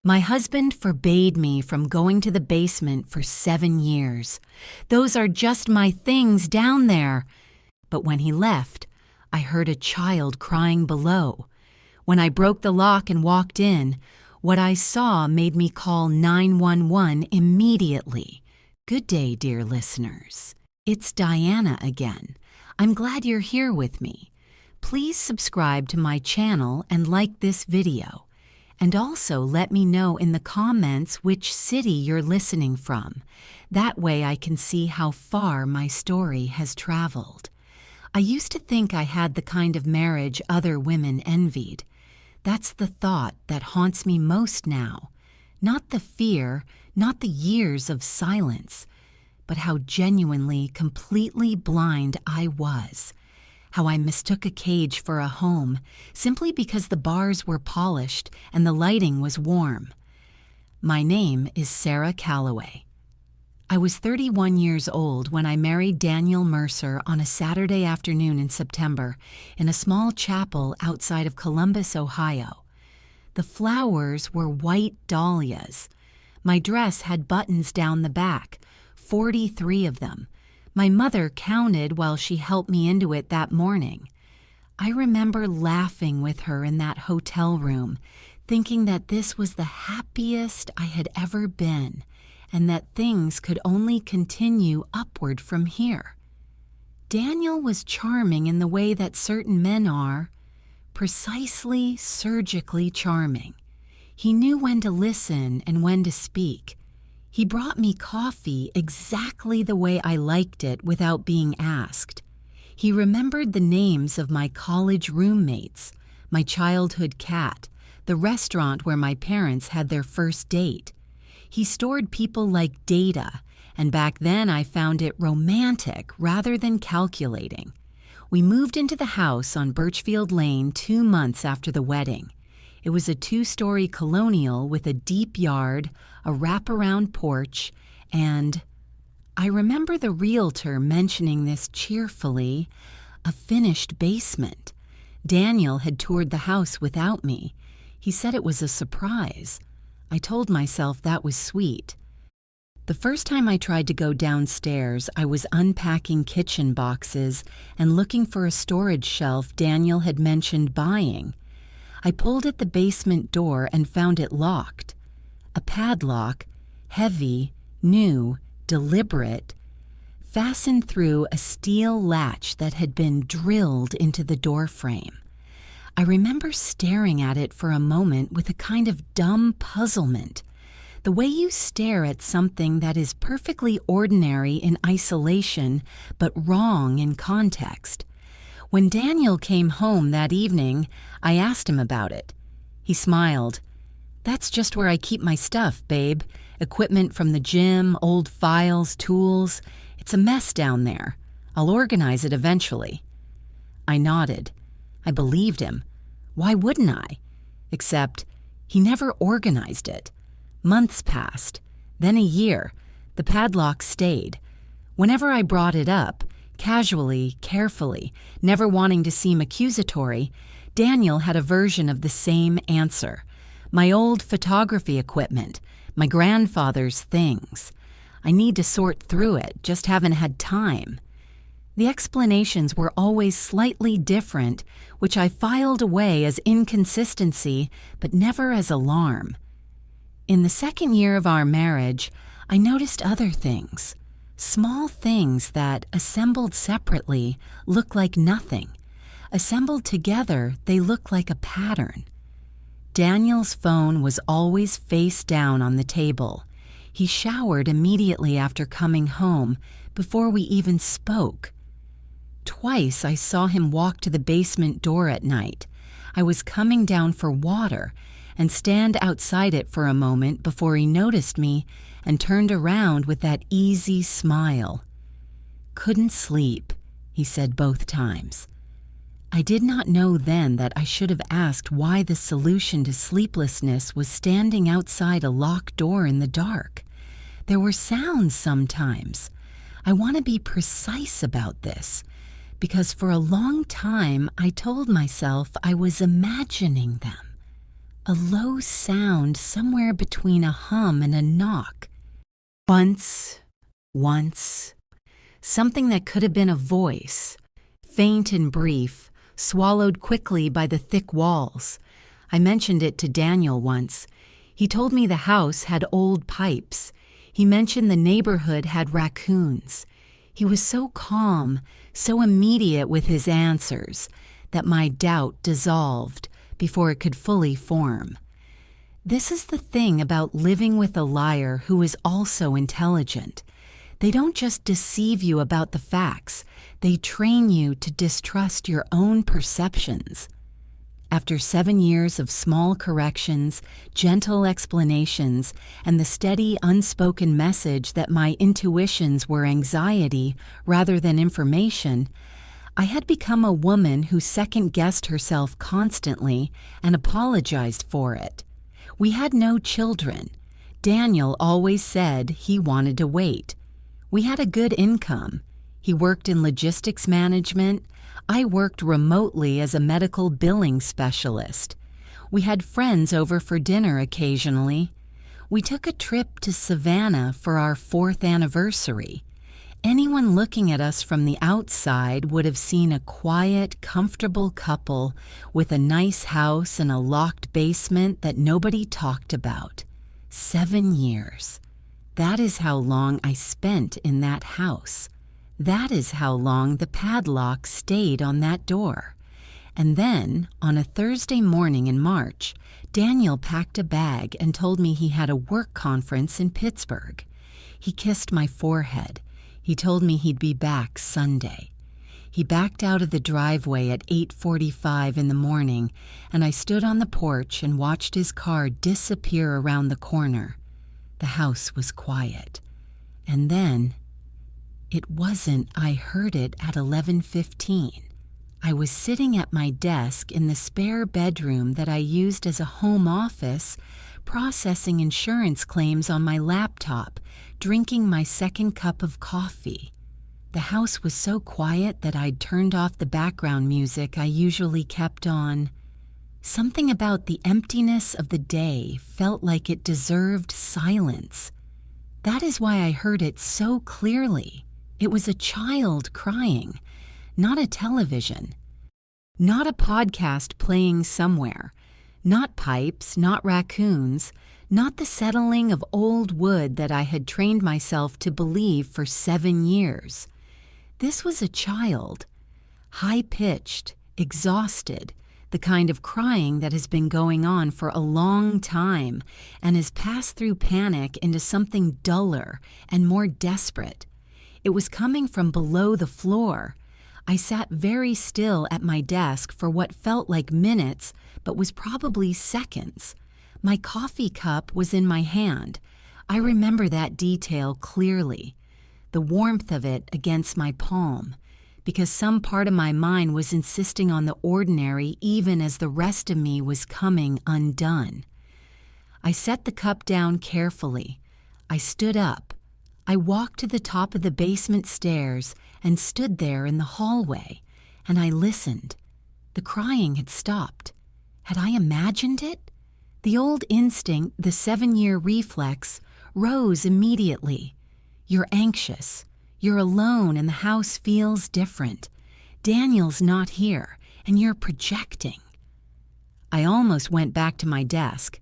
My husband forbade me from going to the basement for 7 years. Those are just my things down there. But when he left, I heard a child crying below. When I broke the lock and walked in, what I saw made me call 911 immediately. Good day, dear listeners. It's Diana again. I'm glad you're here with me. Please subscribe to my channel and like this video. And also let me know in the comments which city you're listening from. That way I can see how far my story has traveled. I used to think I had the kind of marriage other women envied. That's the thought that haunts me most now. Not the fear, not the years of silence, but how genuinely, completely blind I was. How I mistook a cage for a home simply because the bars were polished and the lighting was warm. My name is Sarah Calloway. I was 31 years old when I married Daniel Mercer on a Saturday afternoon in September in a small chapel outside of Columbus, Ohio. The flowers were white dahlias. My dress had buttons down the back, 43 of them. My mother counted while she helped me into it that morning. I remember laughing with her in that hotel room, thinking that this was the happiest I had ever been, and that things could only continue upward from here. Daniel was charming in the way that certain men are, precisely surgically charming. He knew when to listen and when to speak. He brought me coffee exactly the way I liked it without being asked. He remembered the names of my college roommates, my childhood cat, the restaurant where my parents had their first date. He stored people like data, and back then I found it romantic rather than calculating. We moved into the house on Birchfield Lane 2 months after the wedding. It was a 2-story colonial with a deep yard, a wraparound porch, and, I remember the realtor mentioning this cheerfully, a finished basement. Daniel had toured the house without me. He said it was a surprise. I told myself that was sweet. The first time I tried to go downstairs, I was unpacking kitchen boxes and looking for a storage shelf Daniel had mentioned buying. I pulled at the basement door and found it locked. A padlock, heavy, new, deliberate, fastened through a steel latch that had been drilled into the doorframe. I remember staring at it for a moment with a kind of dumb puzzlement, the way you stare at something that is perfectly ordinary in isolation but wrong in context. When Daniel came home that evening, I asked him about it. He smiled. "That's just where I keep my stuff, babe. Equipment from the gym, old files, tools. It's a mess down there. I'll organize it eventually." I nodded. I believed him. Why wouldn't I? Except he never organized it. Months passed, then a year. The padlock stayed. Whenever I brought it up, casually, carefully, never wanting to seem accusatory, Daniel had a version of the same answer. My old photography equipment, my grandfather's things. I need to sort through it, just haven't had time. The explanations were always slightly different, which I filed away as inconsistency, but never as alarm. In the second year of our marriage, I noticed other things. Small things that, assembled separately, look like nothing. Assembled together, they look like a pattern. Daniel's phone was always face down on the table. He showered immediately after coming home, before we even spoke. Twice I saw him walk to the basement door at night. I was coming down for water, and stand outside it for a moment before he noticed me and turned around with that easy smile. "Couldn't sleep," he said both times. I did not know then that I should have asked why the solution to sleeplessness was standing outside a locked door in the dark. There were sounds sometimes. I want to be precise about this, because for a long time I told myself I was imagining them. a low sound somewhere between a hum and a knock. Once, something that could have been a voice, faint and brief, swallowed quickly by the thick walls. I mentioned it to Daniel once. He told me the house had old pipes. He mentioned the neighborhood had raccoons. He was so calm, so immediate with his answers, that my doubt dissolved before it could fully form. This is the thing about living with a liar who is also intelligent. They don't just deceive you about the facts, they train you to distrust your own perceptions. After 7 years of small corrections, gentle explanations, and the steady unspoken message that my intuitions were anxiety rather than information, I had become a woman who second-guessed herself constantly and apologized for it. We had no children. Daniel always said he wanted to wait. We had a good income. He worked in logistics management. I worked remotely as a medical billing specialist. We had friends over for dinner occasionally. We took a trip to Savannah for our 4th anniversary. Anyone looking at us from the outside would have seen a quiet, comfortable couple with a nice house and a locked basement that nobody talked about. 7 years. That is how long I spent in that house. That is how long the padlock stayed on that door. And then, on a Thursday morning in March, Daniel packed a bag and told me he had a work conference in Pittsburgh. He kissed my forehead. He told me he'd be back Sunday. He backed out of the driveway at 8:45 in the morning, and I stood on the porch and watched his car disappear around the corner. The house was quiet. And then, I heard it at 11:15. I was sitting at my desk in the spare bedroom that I used as a home office, processing insurance claims on my laptop, drinking my second cup of coffee. The house was so quiet that I'd turned off the background music I usually kept on. Something about the emptiness of the day felt like it deserved silence. That is why I heard it so clearly. It was a child crying, not a television, not a podcast playing somewhere, not pipes, not raccoons, not the settling of old wood that I had trained myself to believe for 7 years. This was a child, high-pitched, exhausted, the kind of crying that has been going on for a long time and has passed through panic into something duller and more desperate. It was coming from below the floor. I sat very still at my desk for what felt like minutes, but was probably seconds. My coffee cup was in my hand. I remember that detail clearly, the warmth of it against my palm, because some part of my mind was insisting on the ordinary even as the rest of me was coming undone. I set the cup down carefully. I stood up. I walked to the top of the basement stairs and stood there in the hallway, and I listened. The crying had stopped. Had I imagined it? The old instinct, the 7-year reflex, rose immediately. You're anxious. You're alone and the house feels different. Daniel's not here, and you're projecting. I almost went back to my desk.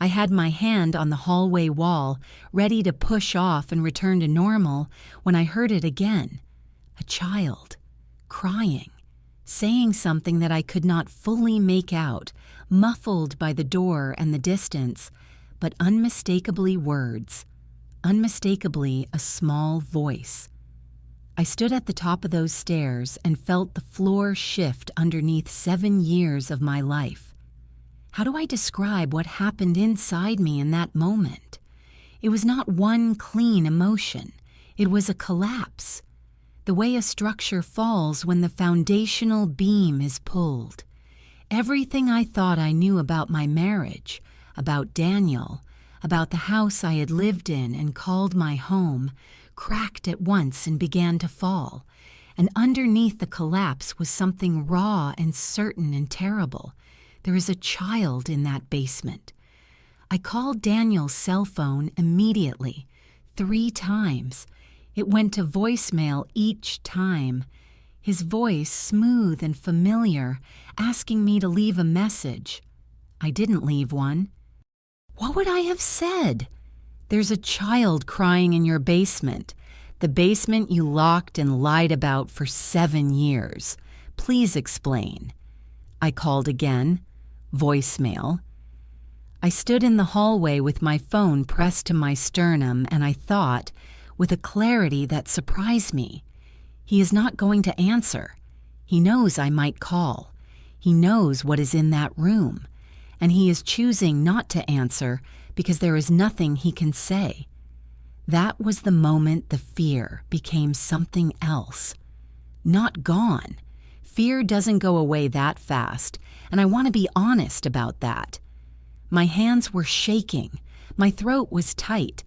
I had my hand on the hallway wall, ready to push off and return to normal, when I heard it again. A child, crying, saying something that I could not fully make out, muffled by the door and the distance, but unmistakably words, unmistakably a small voice. I stood at the top of those stairs and felt the floor shift underneath 7 years of my life. How do I describe what happened inside me in that moment? It was not one clean emotion. It was a collapse. The way a structure falls when the foundational beam is pulled. Everything I thought I knew about my marriage, about Daniel, about the house I had lived in and called my home, cracked at once and began to fall. And underneath the collapse was something raw and certain and terrible. There is a child in that basement. I called Daniel's cell phone immediately, 3 times. It went to voicemail each time. His voice smooth and familiar, asking me to leave a message. I didn't leave one. What would I have said? There's a child crying in your basement. The basement you locked and lied about for 7 years. Please explain. I called again. Voicemail. I stood in the hallway with my phone pressed to my sternum, and I thought, with a clarity that surprised me, he is not going to answer. He knows I might call. He knows what is in that room, and he is choosing not to answer because there is nothing he can say. That was the moment the fear became something else. Not gone. Fear doesn't go away that fast, and I want to be honest about that. My hands were shaking. My throat was tight.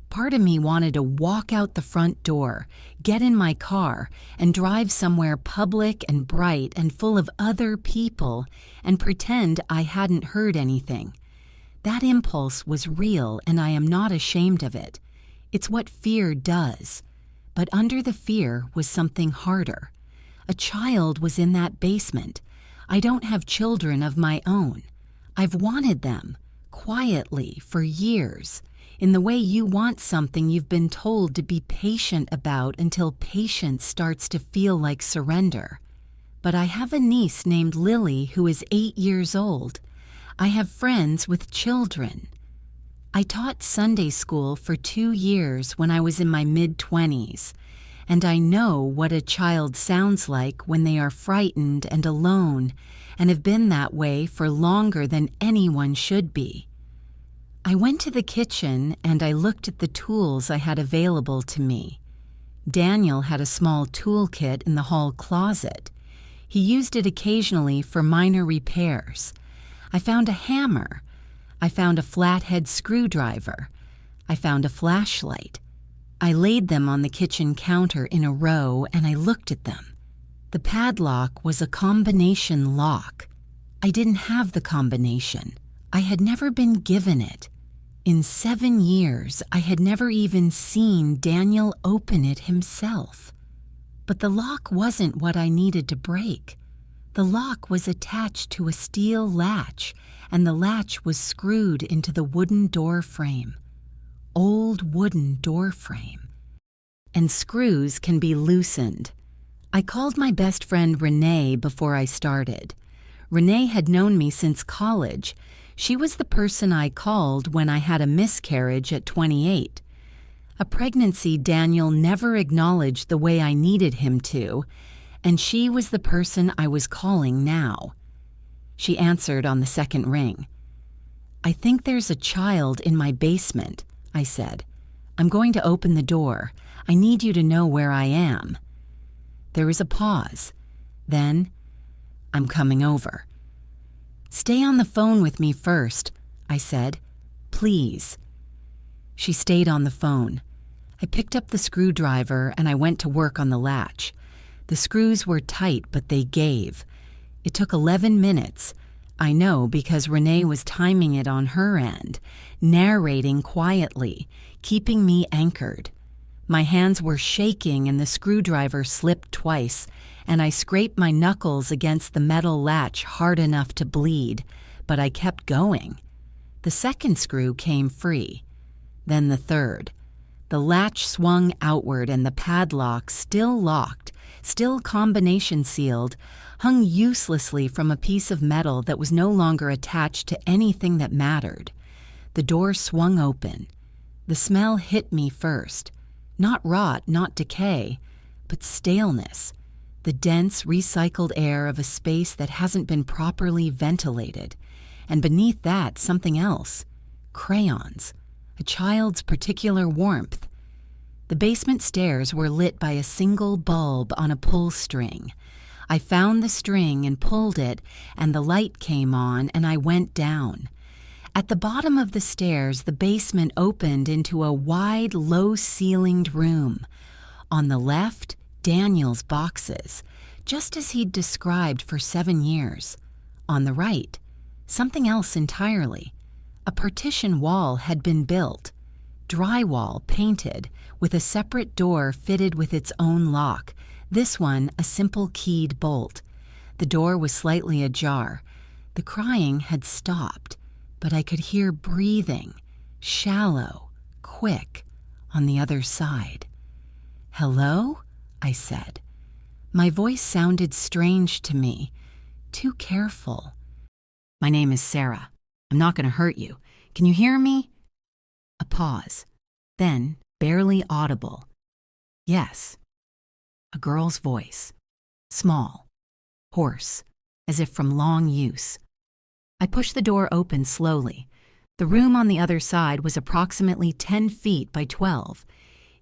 Part of me wanted to walk out the front door, get in my car, and drive somewhere public and bright and full of other people and pretend I hadn't heard anything. That impulse was real, and I am not ashamed of it. It's what fear does. But under the fear was something harder. A child was in that basement. I don't have children of my own. I've wanted them, quietly, for years, in the way you want something you've been told to be patient about until patience starts to feel like surrender. But I have a niece named Lily who is 8 years old. I have friends with children. I taught Sunday school for 2 years when I was in my mid-20s, and I know what a child sounds like when they are frightened and alone and have been that way for longer than anyone should be. I went to the kitchen and I looked at the tools I had available to me. Daniel had a small toolkit in the hall closet. He used it occasionally for minor repairs. I found a hammer. I found a flathead screwdriver. I found a flashlight. I laid them on the kitchen counter in a row and I looked at them. The padlock was a combination lock. I didn't have the combination. I had never been given it. In 7 years, I had never even seen Daniel open it himself. But the lock wasn't what I needed to break. The lock was attached to a steel latch, and the latch was screwed into the wooden door frame. Old wooden door frame. And screws can be loosened. I called my best friend Renee before I started. Renee had known me since college. She was the person I called when I had a miscarriage at 28. A pregnancy Daniel never acknowledged the way I needed him to, and she was the person I was calling now. She answered on the second ring. "I think there's a child in my basement," I said. "I'm going to open the door. I need you to know where I am." There was a pause. Then, "I'm coming over." "Stay on the phone with me first," I said. "Please." She stayed on the phone. I picked up the screwdriver and I went to work on the latch. The screws were tight, but they gave. It took 11 minutes. I know because Renee was timing it on her end, narrating quietly, keeping me anchored. My hands were shaking and the screwdriver slipped twice, and I scraped my knuckles against the metal latch hard enough to bleed, but I kept going. The second screw came free. Then the third. The latch swung outward and the padlock, still locked, still combination sealed, hung uselessly from a piece of metal that was no longer attached to anything that mattered. The door swung open. The smell hit me first. Not rot, not decay, but staleness. The dense, recycled air of a space that hasn't been properly ventilated. And beneath that, something else. Crayons. A child's particular warmth. The basement stairs were lit by a single bulb on a pull string. I found the string and pulled it, and the light came on, and I went down. At the bottom of the stairs, the basement opened into a wide, low-ceilinged room. On the left, Daniel's boxes, just as he'd described for 7 years. On the right, Something else entirely. A partition wall had been built, drywall painted, with a separate door fitted with its own lock, this one a simple keyed bolt. The door was slightly ajar. The crying had stopped, but I could hear breathing, shallow, quick, on the other side. "Hello?" I said. My voice sounded strange to me, too careful. "My name is Sarah. I'm not going to hurt you. Can you hear me?" A pause. Then, barely audible. "Yes." A girl's voice. Small. Hoarse. As if from long use. I pushed the door open slowly. The room on the other side was approximately 10 feet by 12.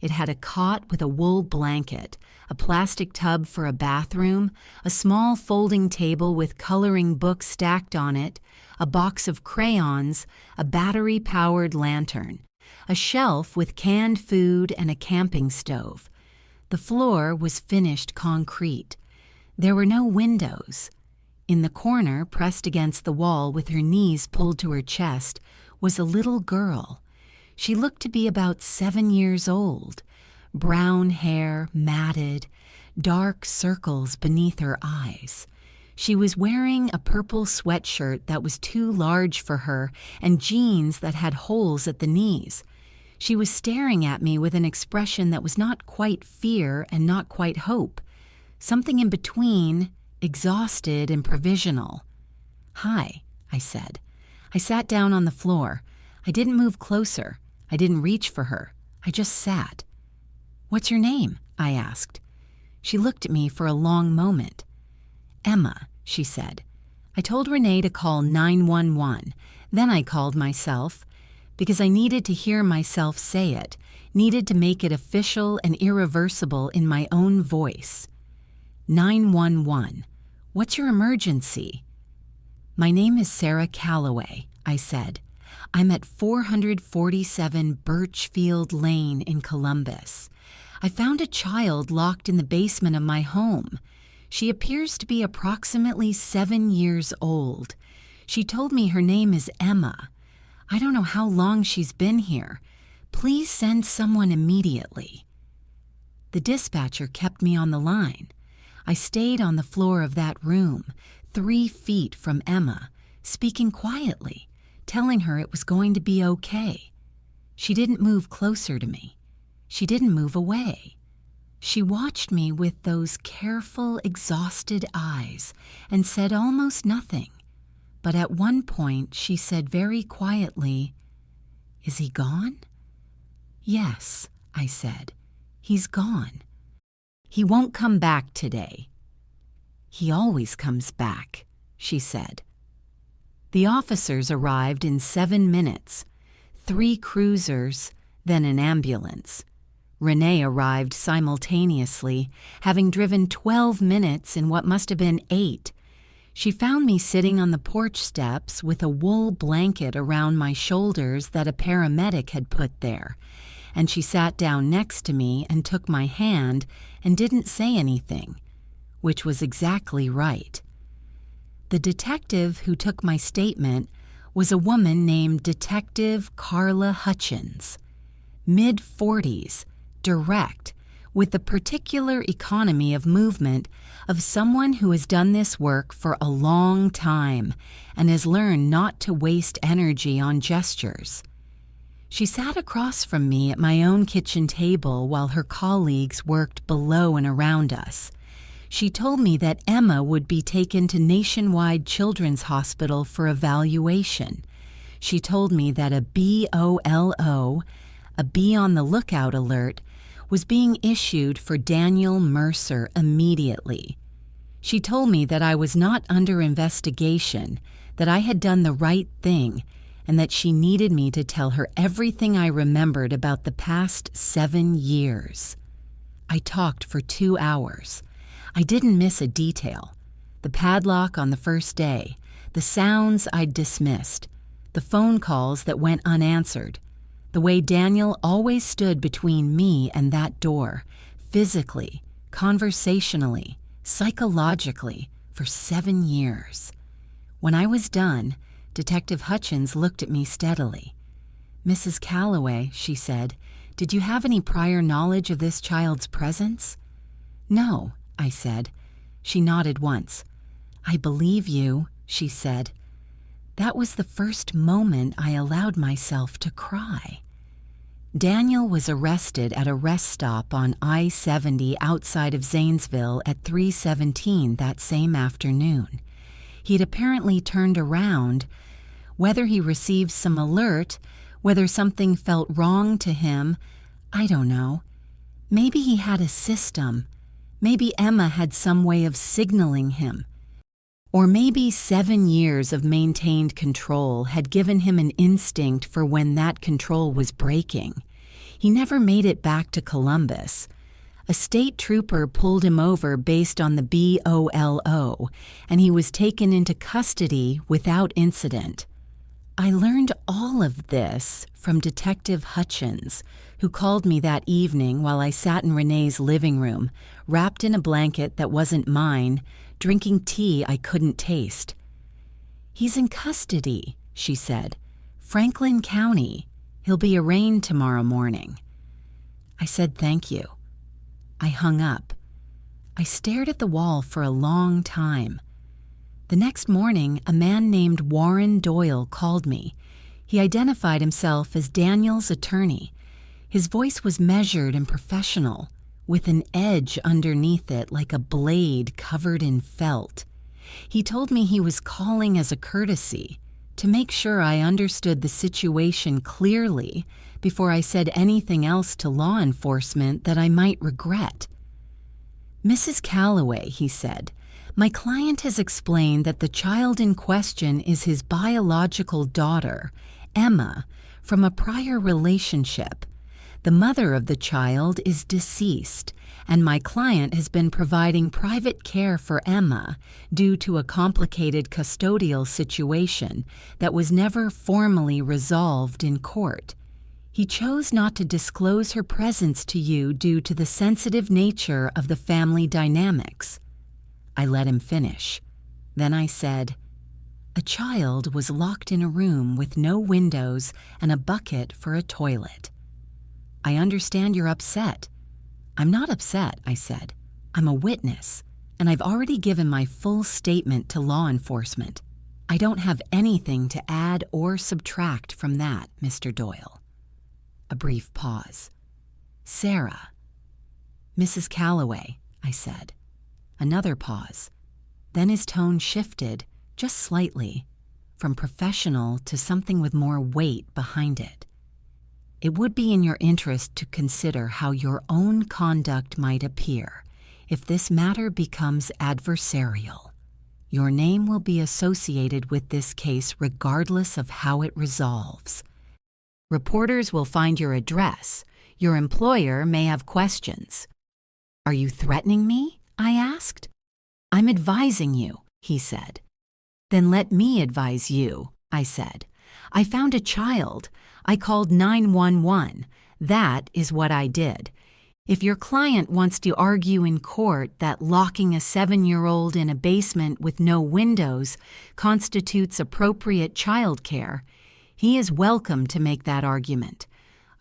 It had a cot with a wool blanket, a plastic tub for a bathroom, a small folding table with coloring books stacked on it, a box of crayons, a battery-powered lantern, a shelf with canned food and a camping stove. The floor was finished concrete. There were no windows. In the corner, pressed against the wall with her knees pulled to her chest, was a little girl. She looked to be about 7 years old. Brown hair, matted, dark circles beneath her eyes. She was wearing a purple sweatshirt that was too large for her and jeans that had holes at the knees. She was staring at me with an expression that was not quite fear and not quite hope. Something in between, exhausted and provisional. "Hi," I said. I sat down on the floor. I didn't move closer. I didn't reach for her. I just sat. "What's your name?" I asked. She looked at me for a long moment. "Emma," she said. I told Renee to call 911. Then I called myself, because I needed to hear myself say it, needed to make it official and irreversible in my own voice. 911. "What's your emergency?" "My name is Sarah Calloway," I said. "I'm at 447 Birchfield Lane in Columbus. I found a child locked in the basement of my home. She appears to be approximately 7 years old. She told me her name is Emma. I don't know how long she's been here. Please send someone immediately." The dispatcher kept me on the line. I stayed on the floor of that room, 3 feet from Emma, speaking quietly, telling her it was going to be okay. She didn't move closer to me. She didn't move away. She watched me with those careful, exhausted eyes and said almost nothing. But at one point she said very quietly, "Is he gone?" "Yes," I said. "He's gone. He won't come back today." "He always comes back," she said. The officers arrived in 7 minutes. 3 cruisers, then an ambulance. Renee arrived simultaneously, having driven 12 minutes in what must have been 8. She found me sitting on the porch steps with a wool blanket around my shoulders that a paramedic had put there, and she sat down next to me and took my hand and didn't say anything, which was exactly right. The detective who took my statement was a woman named Detective Carla Hutchins, mid-40s, direct, with the particular economy of movement of someone who has done this work for a long time and has learned not to waste energy on gestures. She sat across from me at my own kitchen table while her colleagues worked below and around us. She told me that Emma would be taken to Nationwide Children's Hospital for evaluation. She told me that a BOLO, a Be on the Lookout alert, was being issued for Daniel Mercer immediately. She told me that I was not under investigation, that I had done the right thing, and that she needed me to tell her everything I remembered about the past 7 years. I talked for 2 hours. I didn't miss a detail. The padlock on the first day, the sounds I'd dismissed, the phone calls that went unanswered, the way Daniel always stood between me and that door, physically, conversationally, psychologically, for 7 years. When I was done, Detective Hutchins looked at me steadily. "Mrs. Calloway," she said, "did you have any prior knowledge of this child's presence?" "No," I said. She nodded once. "I believe you," she said. That was the first moment I allowed myself to cry. Daniel was arrested at a rest stop on I-70 outside of Zanesville at 3:17 that same afternoon. He'd apparently turned around. Whether he received some alert, whether something felt wrong to him, I don't know. Maybe he had a system. Maybe Emma had some way of signaling him. Or maybe 7 years of maintained control had given him an instinct for when that control was breaking. He never made it back to Columbus. A state trooper pulled him over based on the BOLO, and he was taken into custody without incident. I learned all of this from Detective Hutchins, who called me that evening while I sat in Renee's living room, wrapped in a blanket that wasn't mine, drinking tea I couldn't taste. "He's in custody," she said. "Franklin County. He'll be arraigned tomorrow morning." I said thank you. I hung up. I stared at the wall for a long time. The next morning, a man named Warren Doyle called me. He identified himself as Daniel's attorney. His voice was measured and professional, with an edge underneath it like a blade covered in felt. He told me he was calling as a courtesy, to make sure I understood the situation clearly before I said anything else to law enforcement that I might regret. "Mrs. Calloway," he said, "my client has explained that the child in question is his biological daughter, Emma, from a prior relationship. The mother of the child is deceased, and my client has been providing private care for Emma due to a complicated custodial situation that was never formally resolved in court. He chose not to disclose her presence to you due to the sensitive nature of the family dynamics." I let him finish. Then I said, "A child was locked in a room with no windows and a bucket for a toilet. I understand you're upset." "I'm not upset," I said. "I'm a witness, and I've already given my full statement to law enforcement. I don't have anything to add or subtract from that, Mr. Doyle." A brief pause. "Sarah." "Mrs. Calloway," I said. Another pause. Then his tone shifted, just slightly, from professional to something with more weight behind it. "It would be in your interest to consider how your own conduct might appear if this matter becomes adversarial. Your name will be associated with this case regardless of how it resolves. Reporters will find your address. Your employer may have questions." "Are you threatening me?" I asked. "I'm advising you," he said. "Then let me advise you," I said. "I found a child. I called 911. That is what I did. If your client wants to argue in court that locking a 7-year-old in a basement with no windows constitutes appropriate child care, he is welcome to make that argument.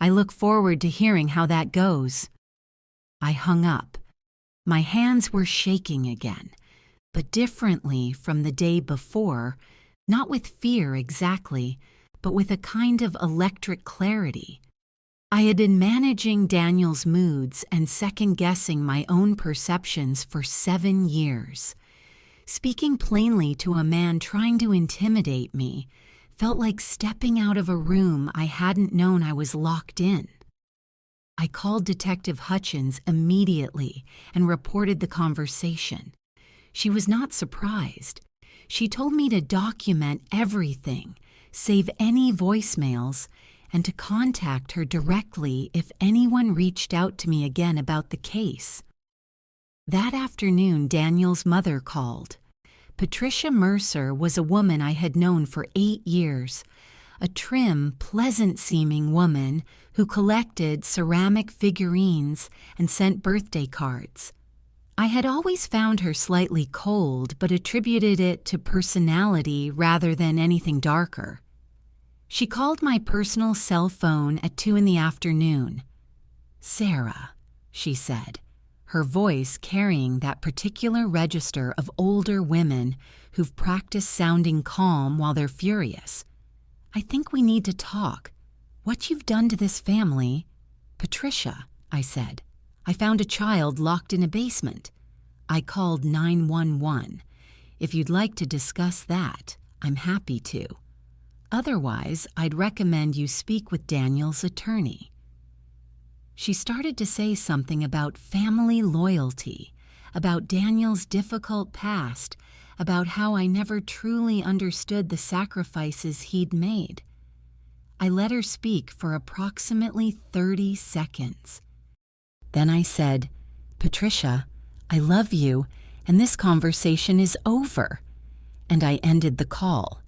I look forward to hearing how that goes." I hung up. My hands were shaking again, but differently from the day before, not with fear exactly, but with a kind of electric clarity. I had been managing Daniel's moods and second-guessing my own perceptions for 7 years. Speaking plainly to a man trying to intimidate me felt like stepping out of a room I hadn't known I was locked in. I called Detective Hutchins immediately and reported the conversation. She was not surprised. She told me to document everything, save any voicemails, and to contact her directly if anyone reached out to me again about the case. That afternoon, Daniel's mother called. Patricia Mercer was a woman I had known for 8 years, a trim, pleasant-seeming woman who collected ceramic figurines and sent birthday cards. I had always found her slightly cold, but attributed it to personality rather than anything darker. She called my personal cell phone at 2 in the afternoon. "Sarah," she said, her voice carrying that particular register of older women who've practiced sounding calm while they're furious. "I think we need to talk. What you've done to this family—" "Patricia," I said, "I found a child locked in a basement. I called 911. If you'd like to discuss that, I'm happy to. Otherwise, I'd recommend you speak with Daniel's attorney." She started to say something about family loyalty, about Daniel's difficult past, about how I never truly understood the sacrifices he'd made. I let her speak for approximately 30 seconds. Then I said, "Patricia, I love you, and this conversation is over." And I ended the call.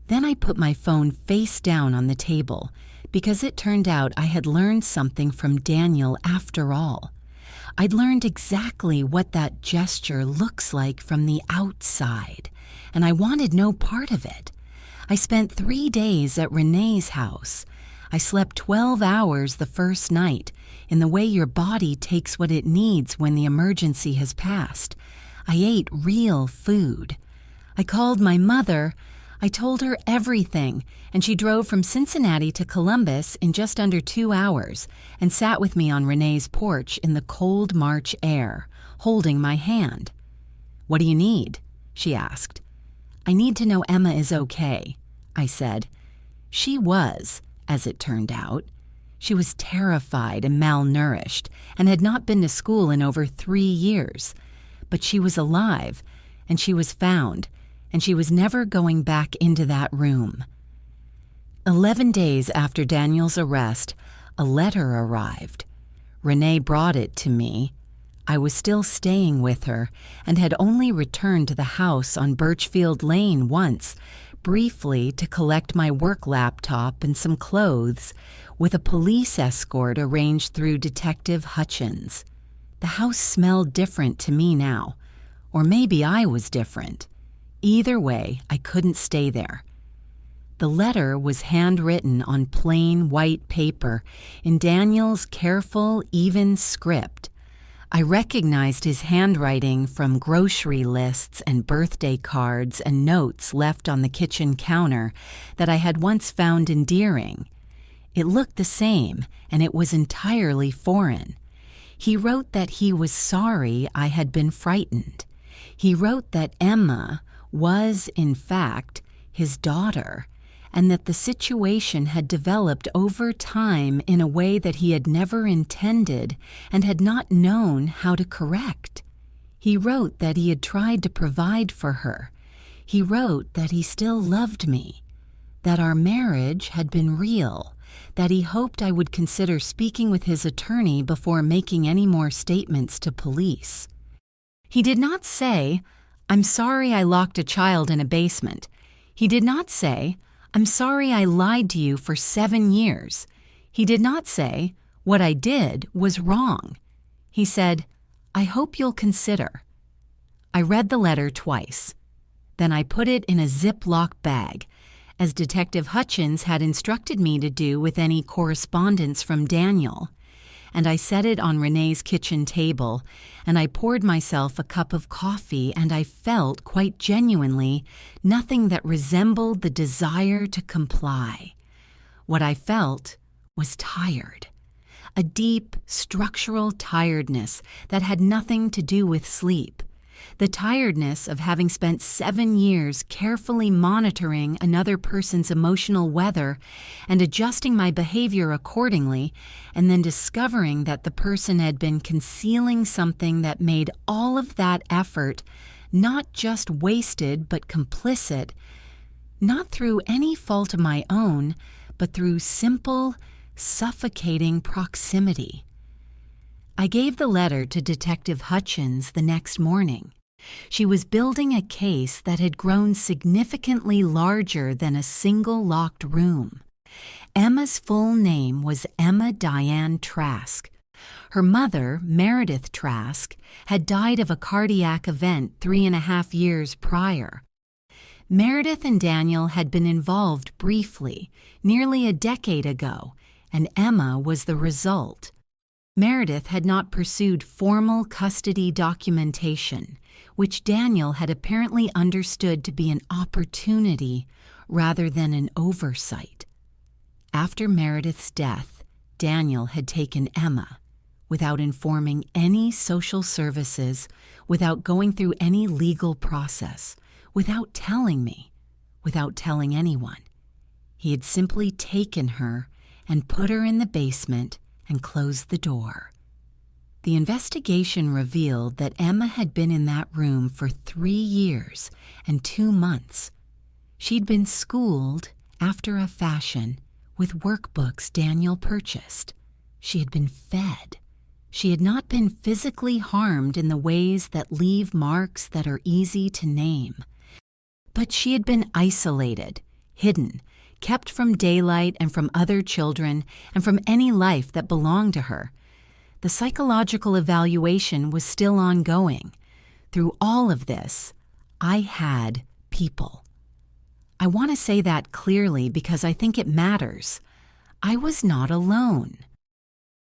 Then I put my phone face down on the table, because it turned out I had learned something from Daniel after all. I'd learned exactly what that gesture looks like from the outside, and I wanted no part of it. I spent 3 days at Renee's house. I slept 12 hours the first night, in the way your body takes what it needs when the emergency has passed. I ate real food. I called my mother. I told her everything, and she drove from Cincinnati to Columbus in just under 2 hours and sat with me on Renee's porch in the cold March air, holding my hand. "What do you need?" she asked. "I need to know Emma is okay," I said. She was, as it turned out. She was terrified and malnourished and had not been to school in over 3 years. But she was alive, and she was found, and she was never going back into that room. 11 days after Daniel's arrest, a letter arrived. Renee brought it to me. I was still staying with her and had only returned to the house on Birchfield Lane once, briefly to collect my work laptop and some clothes, with a police escort arranged through Detective Hutchins. The house smelled different to me now, or maybe I was different. Either way, I couldn't stay there. The letter was handwritten on plain white paper in Daniel's careful, even script. I recognized his handwriting from grocery lists and birthday cards and notes left on the kitchen counter that I had once found endearing. It looked the same, and it was entirely foreign. He wrote that he was sorry I had been frightened. He wrote that Emma was, in fact, his daughter, and that the situation had developed over time in a way that he had never intended and had not known how to correct. He wrote that he had tried to provide for her. He wrote that he still loved me, that our marriage had been real, that he hoped I would consider speaking with his attorney before making any more statements to police. He did not say, "I'm sorry I locked a child in a basement." He did not say, "I'm sorry I lied to you for 7 years." He did not say, "What I did was wrong." He said, "I hope you'll consider." I read the letter twice. Then I put it in a Ziploc bag, as Detective Hutchins had instructed me to do with any correspondence from Daniel, and I set it on Renee's kitchen table, and I poured myself a cup of coffee, and I felt, quite genuinely, nothing that resembled the desire to comply. What I felt was tired, a deep, structural tiredness that had nothing to do with sleep. The tiredness of having spent 7 years carefully monitoring another person's emotional weather and adjusting my behavior accordingly, and then discovering that the person had been concealing something that made all of that effort not just wasted but complicit, not through any fault of my own, but through simple, suffocating proximity. I gave the letter to Detective Hutchins the next morning. She was building a case that had grown significantly larger than a single locked room. Emma's full name was Emma Diane Trask. Her mother, Meredith Trask, had died of a cardiac event 3.5 years prior. Meredith and Daniel had been involved briefly, nearly a decade ago, and Emma was the result. Meredith had not pursued formal custody documentation, which Daniel had apparently understood to be an opportunity rather than an oversight. After Meredith's death, Daniel had taken Emma, without informing any social services, without going through any legal process, without telling me, without telling anyone. He had simply taken her and put her in the basement and closed the door. The investigation revealed that Emma had been in that room for 3 years and 2 months. She'd been schooled, after a fashion, with workbooks Daniel purchased. She had been fed. She had not been physically harmed in the ways that leave marks that are easy to name. But she had been isolated, hidden, kept from daylight and from other children and from any life that belonged to her. The psychological evaluation was still ongoing. Through all of this, I had people. I want to say that clearly because I think it matters. I was not alone.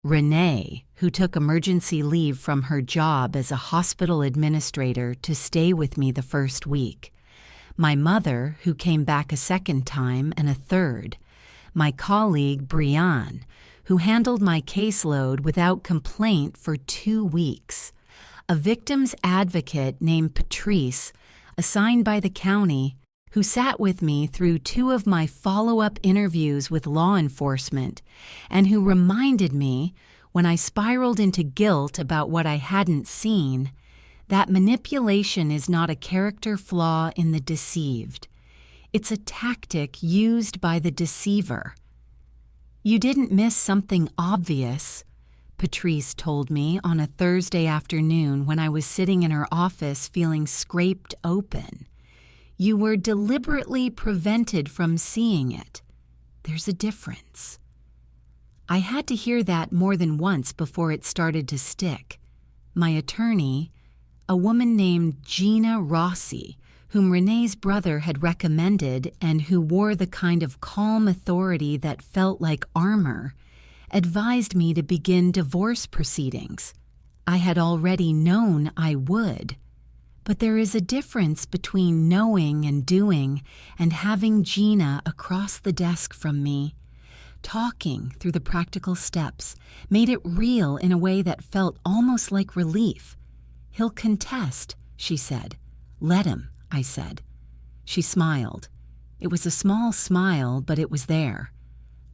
Renee, who took emergency leave from her job as a hospital administrator to stay with me the first week. My mother, who came back a second time and a third. My colleague, Brianne, who handled my caseload without complaint for 2 weeks. A victim's advocate named Patrice, assigned by the county, who sat with me through 2 of my follow-up interviews with law enforcement, and who reminded me, when I spiraled into guilt about what I hadn't seen, that manipulation is not a character flaw in the deceived. It's a tactic used by the deceiver. "You didn't miss something obvious," Patrice told me on a Thursday afternoon when I was sitting in her office feeling scraped open. "You were deliberately prevented from seeing it. There's a difference." I had to hear that more than once before it started to stick. My attorney, a woman named Gina Rossi, whom Renee's brother had recommended and who wore the kind of calm authority that felt like armor, advised me to begin divorce proceedings. I had already known I would. But there is a difference between knowing and doing and having Gina across the desk from me. Talking through the practical steps made it real in a way that felt almost like relief. "He'll contest," she said. "Let him," I said. She smiled. It was a small smile, but it was there.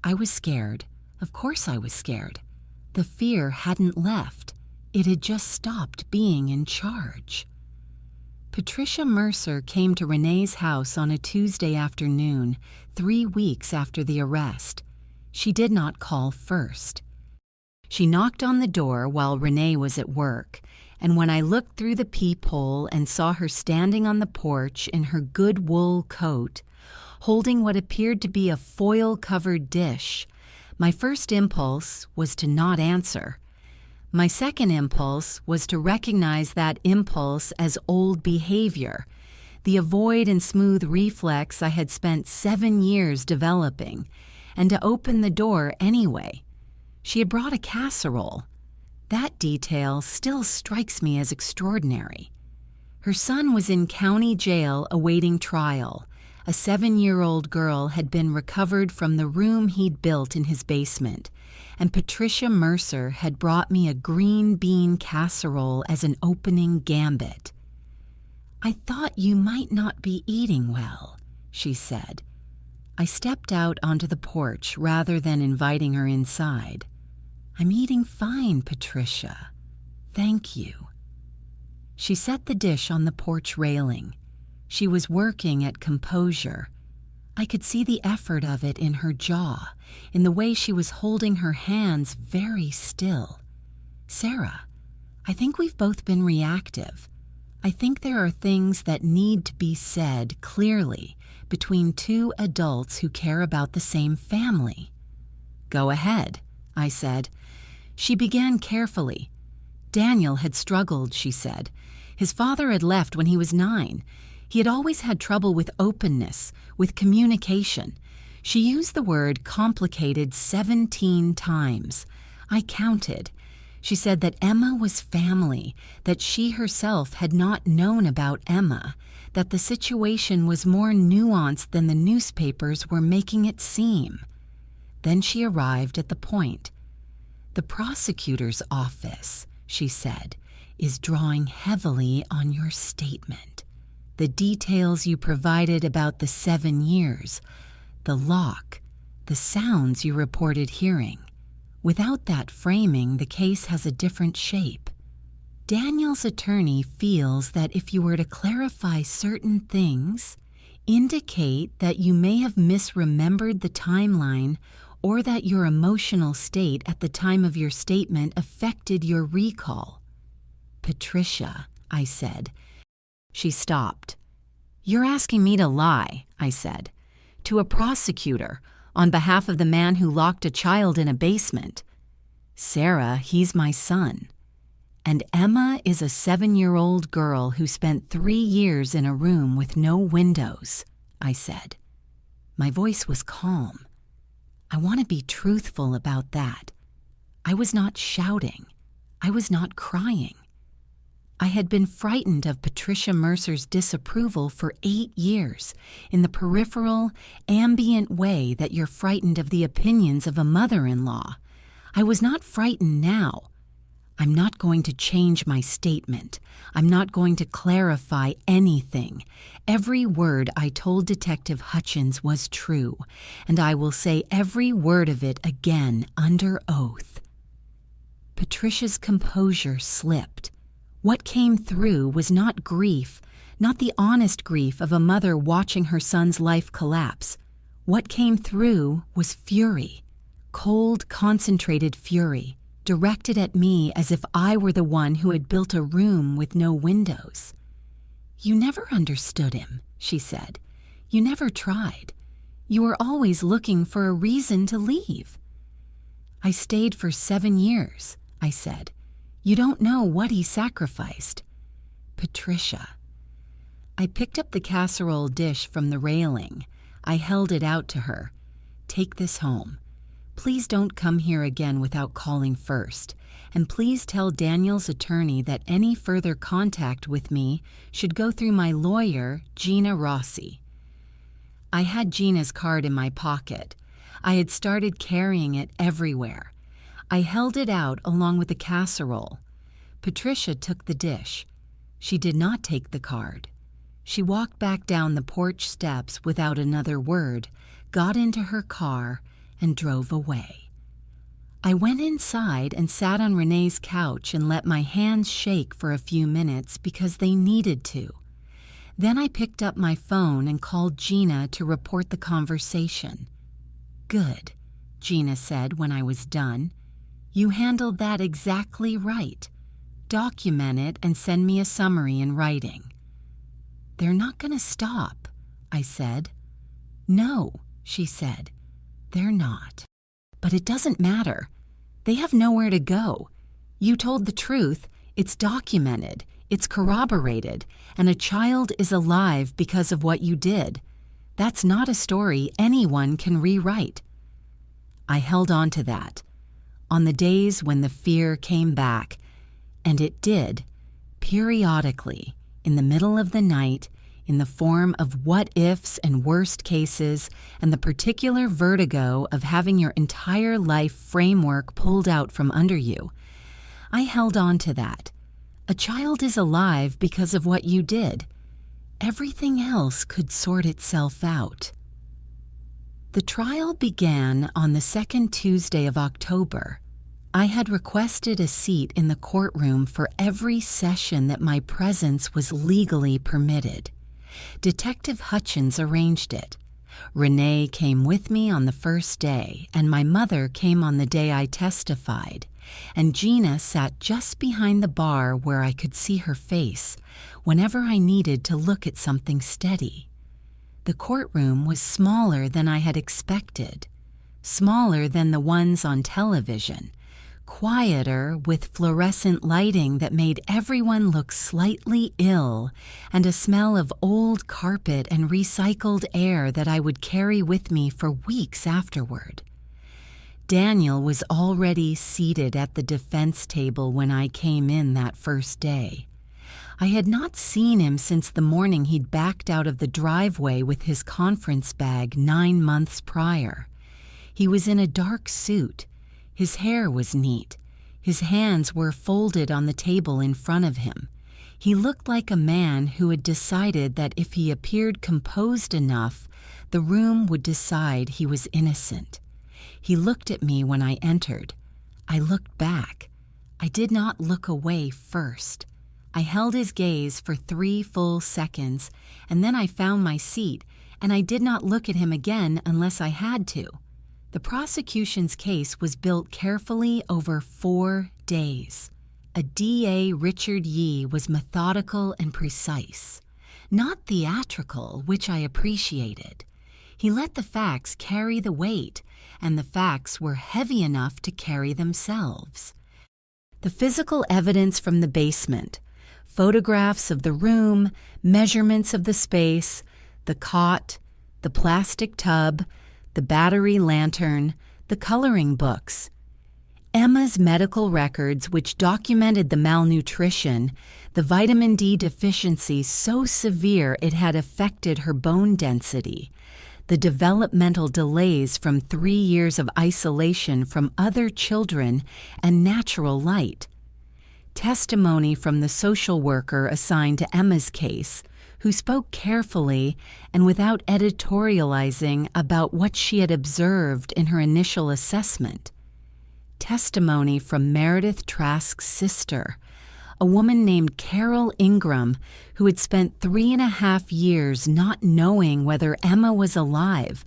I was scared. Of course I was scared. The fear hadn't left. It had just stopped being in charge. Patricia Mercer came to Renee's house on a Tuesday afternoon, 3 weeks after the arrest. She did not call first. She knocked on the door while Renee was at work, and when I looked through the peephole and saw her standing on the porch in her good wool coat, holding what appeared to be a foil-covered dish, my first impulse was to not answer. My second impulse was to recognize that impulse as old behavior, the avoid and smooth reflex I had spent 7 years developing, and to open the door anyway. She had brought a casserole. That detail still strikes me as extraordinary. Her son was in county jail awaiting trial. A 7-year-old girl had been recovered from the room he'd built in his basement, and Patricia Mercer had brought me a green bean casserole as an opening gambit. "I thought you might not be eating well," she said. I stepped out onto the porch rather than inviting her inside. "I'm eating fine, Patricia. Thank you." She set the dish on the porch railing. She was working at composure. I could see the effort of it in her jaw, in the way she was holding her hands very still. "Sarah, I think we've both been reactive. I think there are things that need to be said clearly between 2 adults who care about the same family." "Go ahead," I said. She began carefully. Daniel had struggled, she said. His father had left when he was 9. He had always had trouble with openness, with communication. She used the word complicated 17 times. I counted. She said that Emma was family, that she herself had not known about Emma, that the situation was more nuanced than the newspapers were making it seem. Then she arrived at the point. The prosecutor's office, she said, is drawing heavily on your statement. The details you provided about the 7 years, the lock, the sounds you reported hearing. Without that framing, the case has a different shape. Daniel's attorney feels that if you were to clarify certain things, indicate that you may have misremembered the timeline or that your emotional state at the time of your statement affected your recall. Patricia, I said. She stopped. You're asking me to lie, I said, to a prosecutor on behalf of the man who locked a child in a basement. Sarah, he's my son. And Emma is a 7-year-old girl who spent 3 years in a room with no windows, I said. My voice was calm. I want to be truthful about that. I was not shouting. I was not crying. I had been frightened of Patricia Mercer's disapproval for 8 years, in the peripheral, ambient way that you're frightened of the opinions of a mother-in-law. I was not frightened now. I'm not going to change my statement. I'm not going to clarify anything. Every word I told Detective Hutchins was true, and I will say every word of it again under oath. Patricia's composure slipped. What came through was not grief, not the honest grief of a mother watching her son's life collapse. What came through was fury, cold, concentrated fury, directed at me as if I were the one who had built a room with no windows. You never understood him, she said. You never tried. You were always looking for a reason to leave. I stayed for 7 years, I said. You don't know what he sacrificed. Patricia. I picked up the casserole dish from the railing. I held it out to her. Take this home. Please don't come here again without calling first. And please tell Daniel's attorney that any further contact with me should go through my lawyer, Gina Rossi. I had Gina's card in my pocket. I had started carrying it everywhere. I held it out along with the casserole. Patricia took the dish. She did not take the card. She walked back down the porch steps without another word, got into her car, and drove away. I went inside and sat on Renee's couch and let my hands shake for a few minutes because they needed to. Then I picked up my phone and called Gina to report the conversation. Good, Gina said when I was done. You handled that exactly right. Document it and send me a summary in writing. They're not going to stop, I said. No, she said. They're not. But it doesn't matter. They have nowhere to go. You told the truth. It's documented. It's corroborated. And a child is alive because of what you did. That's not a story anyone can rewrite. I held on to that. On the days when the fear came back, and it did, periodically, in the middle of the night, in the form of what-ifs and worst cases, and the particular vertigo of having your entire life framework pulled out from under you, I held on to that. A child is alive because of what you did. Everything else could sort itself out. The trial began on the second Tuesday of October. I had requested a seat in the courtroom for every session that my presence was legally permitted. Detective Hutchins arranged it. Renee came with me on the first day, and my mother came on the day I testified, and Gina sat just behind the bar where I could see her face whenever I needed to look at something steady. The courtroom was smaller than I had expected, smaller than the ones on television, quieter, with fluorescent lighting that made everyone look slightly ill, and a smell of old carpet and recycled air that I would carry with me for weeks afterward. Daniel was already seated at the defense table when I came in that first day. I had not seen him since the morning he'd backed out of the driveway with his conference bag 9 months prior. He was in a dark suit. His hair was neat. His hands were folded on the table in front of him. He looked like a man who had decided that if he appeared composed enough, the room would decide he was innocent. He looked at me when I entered. I looked back. I did not look away first. I held his gaze for 3 full seconds, and then I found my seat, and I did not look at him again unless I had to. The prosecution's case was built carefully over 4 days. A DA, Richard Yee, was methodical and precise, not theatrical, which I appreciated. He let the facts carry the weight, and the facts were heavy enough to carry themselves. The physical evidence from the basement, photographs of the room, measurements of the space, the cot, the plastic tub, the battery lantern, the coloring books. Emma's medical records, which documented the malnutrition, the vitamin D deficiency so severe it had affected her bone density, the developmental delays from 3 years of isolation from other children and natural light. Testimony from the social worker assigned to Emma's case, who spoke carefully and without editorializing about what she had observed in her initial assessment. Testimony from Meredith Trask's sister, a woman named Carol Ingram, who had spent 3.5 years not knowing whether Emma was alive,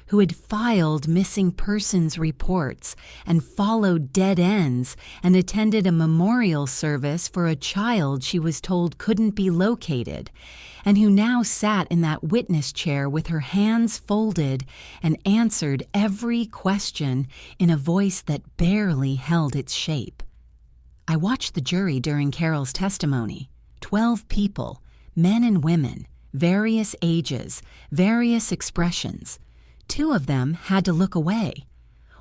who had filed missing persons reports and followed dead ends and attended a memorial service for a child she was told couldn't be located, and who now sat in that witness chair with her hands folded and answered every question in a voice that barely held its shape. I watched the jury during Carol's testimony. 12 people, men and women, various ages, various expressions. 2 of them had to look away.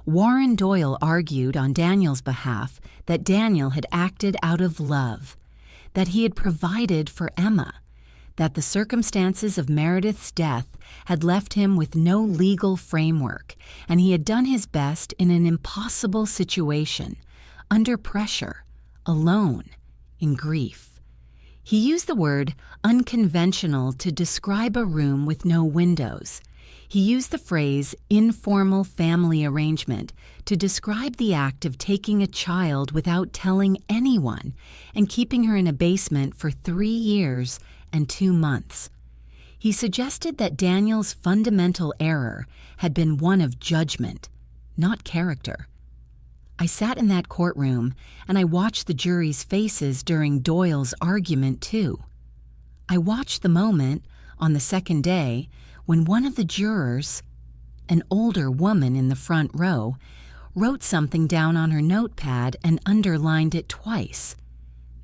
Warren Doyle argued on Daniel's behalf that Daniel had acted out of love, that he had provided for Emma, that the circumstances of Meredith's death had left him with no legal framework, and he had done his best in an impossible situation, under pressure, alone, in grief. He used the word unconventional to describe a room with no windows. He used the phrase informal family arrangement to describe the act of taking a child without telling anyone and keeping her in a basement for 3 years and 2 months. He suggested that Daniel's fundamental error had been one of judgment, not character. I sat in that courtroom and I watched the jury's faces during Doyle's argument too. I watched the moment, on the second day, when one of the jurors, an older woman in the front row, wrote something down on her notepad and underlined it twice.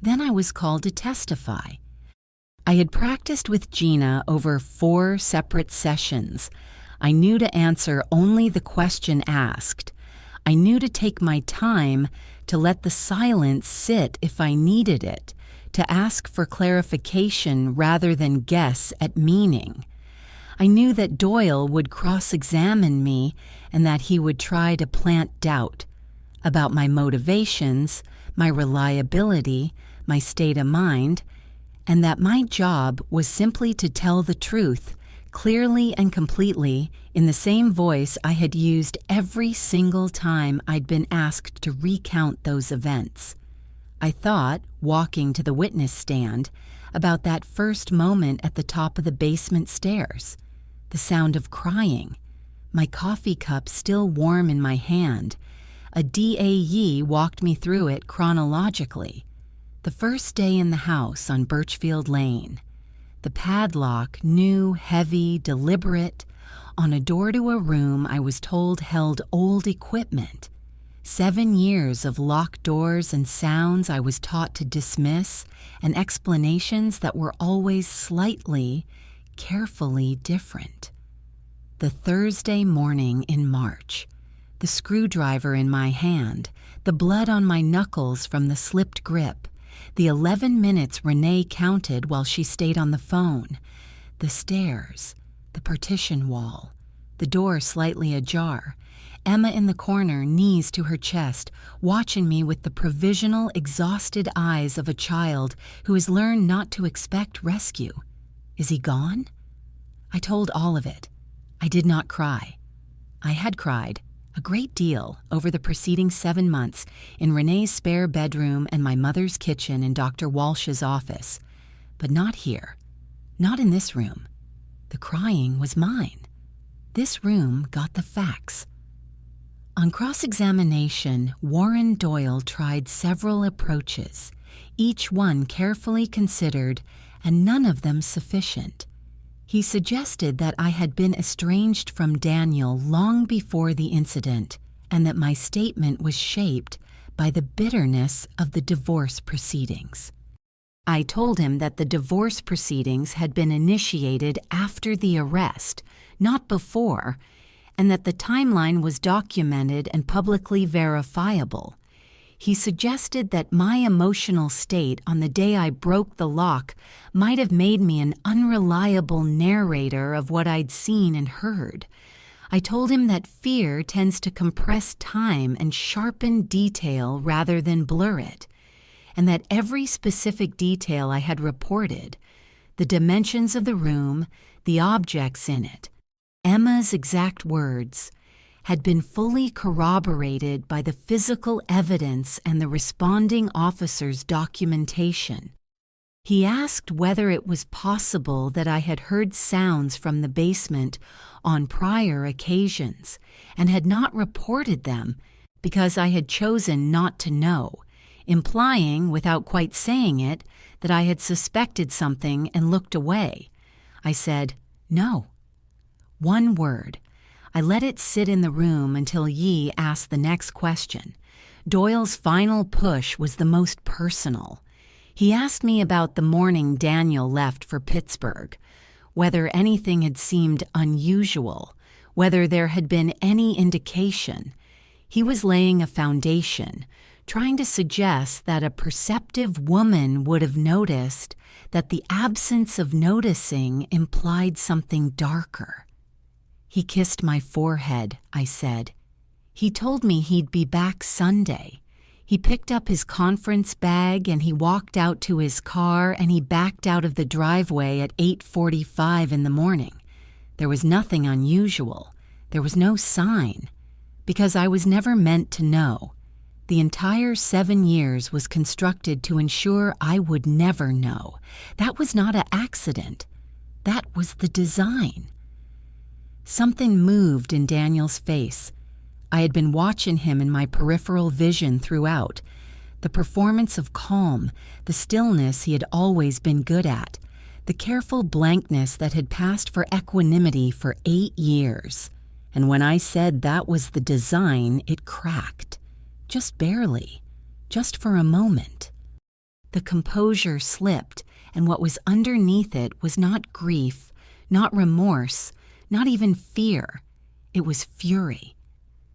Then I was called to testify. I had practiced with Gina over 4 separate sessions. I knew to answer only the question asked. I knew to take my time, to let the silence sit if I needed it, to ask for clarification rather than guess at meaning. I knew that Doyle would cross-examine me and that he would try to plant doubt about my motivations, my reliability, my state of mind, and that my job was simply to tell the truth, clearly and completely, in the same voice I had used every single time I'd been asked to recount those events. I thought, walking to the witness stand, about that first moment at the top of the basement stairs. The sound of crying, my coffee cup still warm in my hand. A DAE walked me through it chronologically. The first day in the house on Birchfield Lane. The padlock, new, heavy, deliberate, on a door to a room I was told held old equipment. 7 years of locked doors and sounds I was taught to dismiss, and explanations that were always slightly, carefully different. The Thursday morning in March, the screwdriver in my hand, the blood on my knuckles from the slipped grip, the 11 minutes Renee counted while she stayed on the phone, the stairs, the partition wall, the door slightly ajar, Emma in the corner, knees to her chest, watching me with the provisional, exhausted eyes of a child who has learned not to expect rescue. Is he gone? I told all of it. I did not cry. I had cried a great deal over the preceding 7 months in Renee's spare bedroom and my mother's kitchen in Dr. Walsh's office, but not here, not in this room. The crying was mine. This room got the facts. On cross-examination, Warren Doyle tried several approaches, each one carefully considered and none of them sufficient. He suggested that I had been estranged from Daniel long before the incident and that my statement was shaped by the bitterness of the divorce proceedings. I told him that the divorce proceedings had been initiated after the arrest, not before, and that the timeline was documented and publicly verifiable. He suggested that my emotional state on the day I broke the lock might have made me an unreliable narrator of what I'd seen and heard. I told him that fear tends to compress time and sharpen detail rather than blur it, and that every specific detail I had reported, the dimensions of the room, the objects in it, Emma's exact words, had been fully corroborated by the physical evidence and the responding officer's documentation. He asked whether it was possible that I had heard sounds from the basement on prior occasions and had not reported them because I had chosen not to know, implying, without quite saying it, that I had suspected something and looked away. I said, no. One word. I let it sit in the room until Yi asked the next question. Doyle's final push was the most personal. He asked me about the morning Daniel left for Pittsburgh, whether anything had seemed unusual, whether there had been any indication. He was laying a foundation, trying to suggest that a perceptive woman would have noticed that the absence of noticing implied something darker. He kissed my forehead, I said. He told me he'd be back Sunday. He picked up his conference bag and he walked out to his car and he backed out of the driveway at 8:45 in the morning. There was nothing unusual. There was no sign. Because I was never meant to know. The entire 7 years was constructed to ensure I would never know. That was not an accident. That was the design. Something moved in Daniel's face. I had been watching him in my peripheral vision throughout. The performance of calm, the stillness he had always been good at, the careful blankness that had passed for equanimity for 8 years. And when I said that was the design, it cracked. Just barely. Just for a moment. The composure slipped, and what was underneath it was not grief, not remorse, not even fear. It was fury.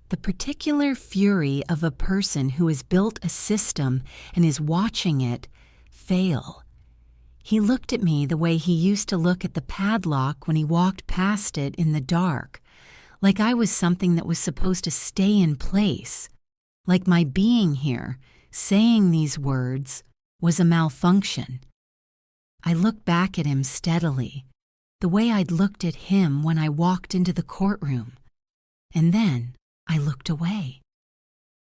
The particular fury of a person who has built a system and is watching it fail. He looked at me the way he used to look at the padlock when he walked past it in the dark, like I was something that was supposed to stay in place, like my being here, saying these words, was a malfunction. I looked back at him steadily, the way I'd looked at him when I walked into the courtroom. And then I looked away.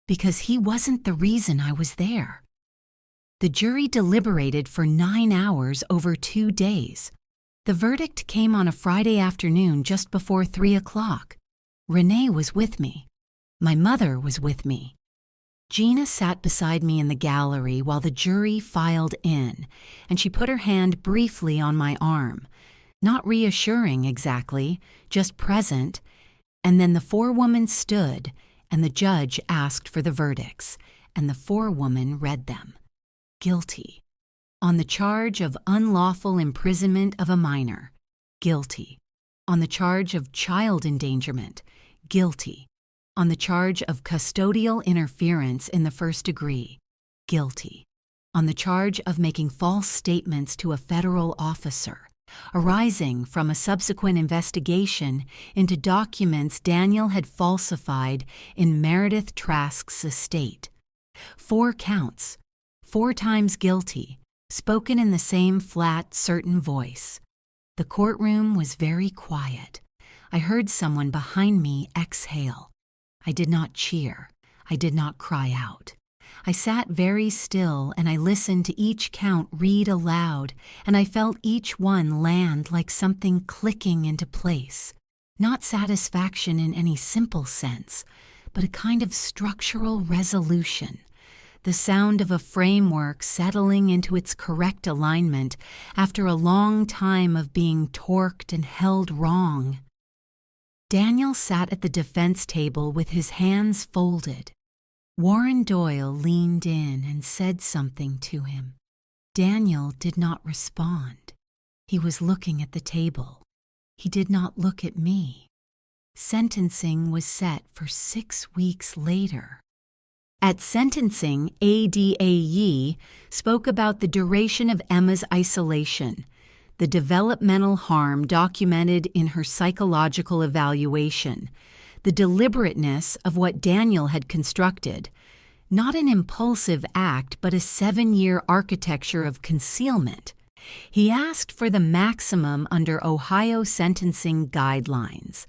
Because he wasn't the reason I was there. The jury deliberated for 9 hours over 2 days. The verdict came on a Friday afternoon just before 3 o'clock. Renee was with me. My mother was with me. Gina sat beside me in the gallery while the jury filed in, and she put her hand briefly on my arm. Not reassuring exactly, just present, and then the forewoman stood, and the judge asked for the verdicts, and the forewoman read them. Guilty. On the charge of unlawful imprisonment of a minor. Guilty. On the charge of child endangerment. Guilty. On the charge of custodial interference in the first degree. Guilty. On the charge of making false statements to a federal officer, arising from a subsequent investigation into documents Daniel had falsified in Meredith Trask's estate. 4 counts, 4 times guilty, spoken in the same flat, certain voice. The courtroom was very quiet. I heard someone behind me exhale. I did not cheer. I did not cry out. I sat very still and I listened to each count read aloud, and I felt each one land like something clicking into place. Not satisfaction in any simple sense, but a kind of structural resolution. The sound of a framework settling into its correct alignment after a long time of being torqued and held wrong. Daniel sat at the defense table with his hands folded. Warren Doyle leaned in and said something to him. Daniel did not respond. He was looking at the table. He did not look at me. Sentencing was set for 6 weeks later. At sentencing, ADAE spoke about the duration of Emma's isolation, the developmental harm documented in her psychological evaluation, the deliberateness of what Daniel had constructed, not an impulsive act but a 7-year architecture of concealment. He asked for the maximum under Ohio sentencing guidelines.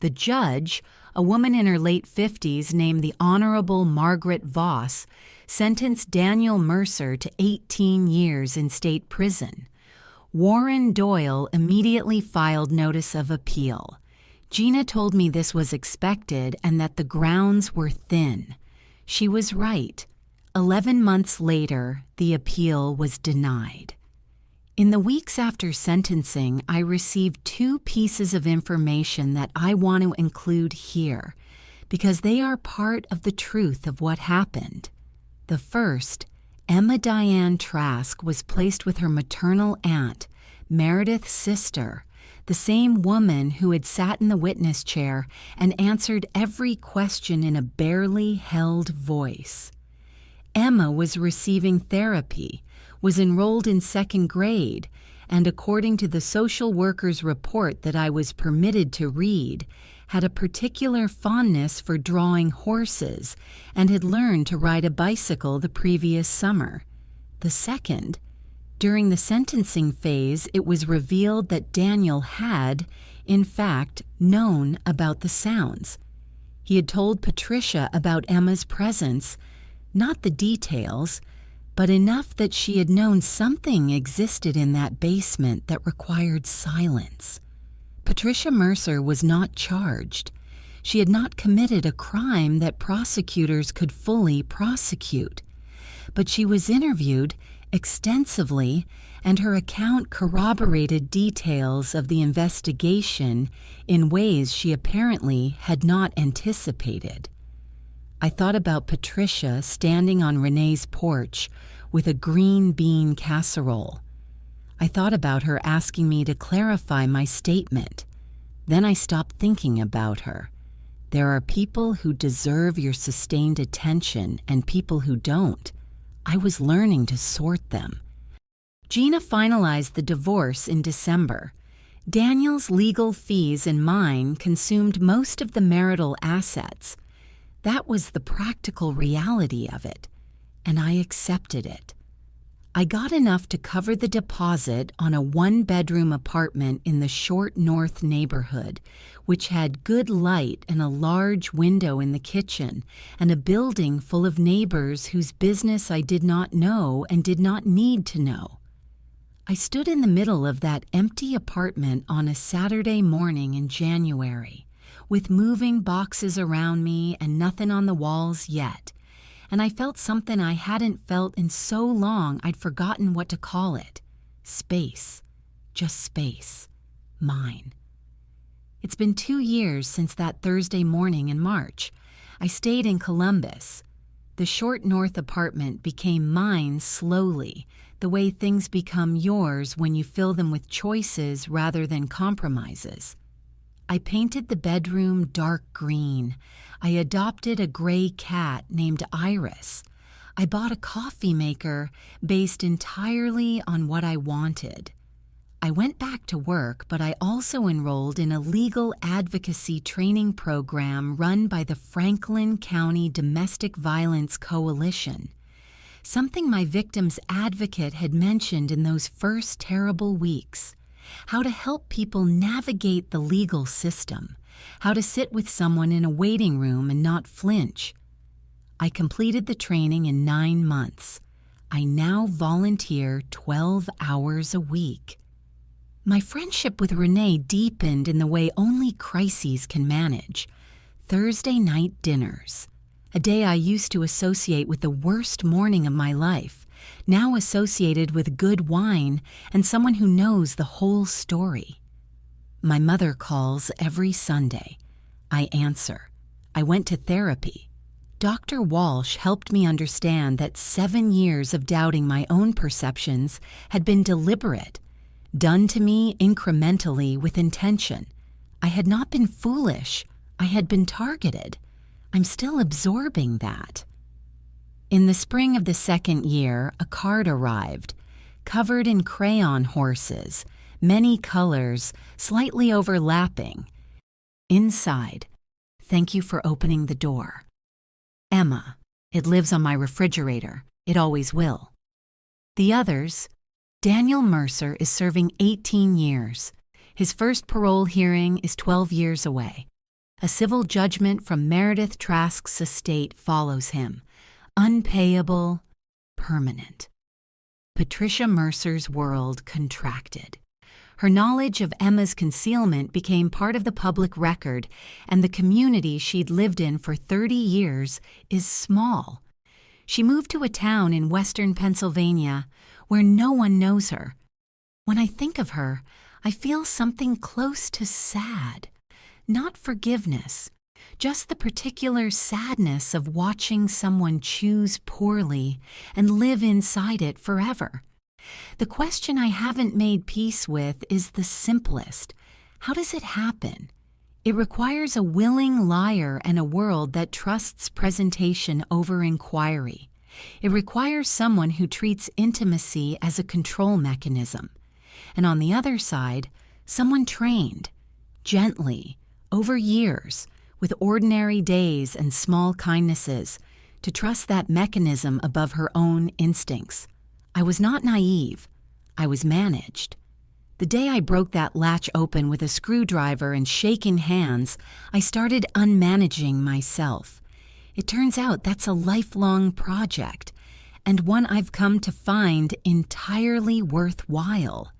The judge, a woman in her late 50s named the Honorable Margaret Voss, sentenced Daniel Mercer to 18 years in state prison. Warren Doyle immediately filed notice of appeal. Gina told me this was expected and that the grounds were thin. She was right. 11 months later, the appeal was denied. In the weeks after sentencing, I received 2 pieces of information that I want to include here, because they are part of the truth of what happened. The first, Emma Diane Trask was placed with her maternal aunt, Meredith's sister, the same woman who had sat in the witness chair and answered every question in a barely held voice. Emma was receiving therapy, was enrolled in 2nd grade, and according to the social worker's report that I was permitted to read, had a particular fondness for drawing horses and had learned to ride a bicycle the previous summer. The second, during the sentencing phase, it was revealed that Daniel had, in fact, known about the sounds. He had told Patricia about Emma's presence, not the details, but enough that she had known something existed in that basement that required silence. Patricia Mercer was not charged. She had not committed a crime that prosecutors could fully prosecute. But she was interviewed extensively, and her account corroborated details of the investigation in ways she apparently had not anticipated. I thought about Patricia standing on Renee's porch with a green bean casserole. I thought about her asking me to clarify my statement. Then I stopped thinking about her. There are people who deserve your sustained attention and people who don't. I was learning to sort them. Gina finalized the divorce in December. Daniel's legal fees and mine consumed most of the marital assets. That was the practical reality of it, and I accepted it. I got enough to cover the deposit on a 1-bedroom apartment in the Short North neighborhood, which had good light and a large window in the kitchen, and a building full of neighbors whose business I did not know and did not need to know. I stood in the middle of that empty apartment on a Saturday morning in January, with moving boxes around me and nothing on the walls yet, and I felt something I hadn't felt in so long I'd forgotten what to call it. Space. Just space. Mine. It's been 2 years since that Thursday morning in March. I stayed in Columbus. The short north apartment became mine slowly, the way things become yours when you fill them with choices rather than compromises. I painted the bedroom dark green. I adopted a gray cat named Iris. I bought a coffee maker based entirely on what I wanted. I went back to work, but I also enrolled in a legal advocacy training program run by the Franklin County Domestic Violence Coalition, something my victim's advocate had mentioned in those first terrible weeks: how to help people navigate the legal system, how to sit with someone in a waiting room and not flinch. I completed the training in 9 months. I now volunteer 12 hours a week. My friendship with Renee deepened in the way only crises can manage. Thursday night dinners, a day I used to associate with the worst morning of my life, now associated with good wine and someone who knows the whole story. My mother calls every Sunday. I answer. I went to therapy. Dr. Walsh helped me understand that 7 years of doubting my own perceptions had been deliberate, done to me incrementally with intention. I had not been foolish. I had been targeted. I'm still absorbing that. In the spring of the second year, a card arrived, covered in crayon horses, many colors, slightly overlapping. Inside, thank you for opening the door. Emma, it lives on my refrigerator. It always will. The others, Daniel Mercer is serving 18 years. His first parole hearing is 12 years away. A civil judgment from Meredith Trask's estate follows him. Unpayable, permanent. Patricia Mercer's world contracted. Her knowledge of Emma's concealment became part of the public record, and the community she'd lived in for 30 years is small. She moved to a town in western Pennsylvania where no one knows her. When I think of her, I feel something close to sad. Not forgiveness, just the particular sadness of watching someone choose poorly and live inside it forever. The question I haven't made peace with is the simplest. How does it happen? It requires a willing liar and a world that trusts presentation over inquiry. It requires someone who treats intimacy as a control mechanism. And on the other side, someone trained, gently, over years, with ordinary days and small kindnesses, to trust that mechanism above her own instincts. I was not naive. I was managed. The day I broke that latch open with a screwdriver and shaking hands, I started unmanaging myself. It turns out that's a lifelong project, and one I've come to find entirely worthwhile.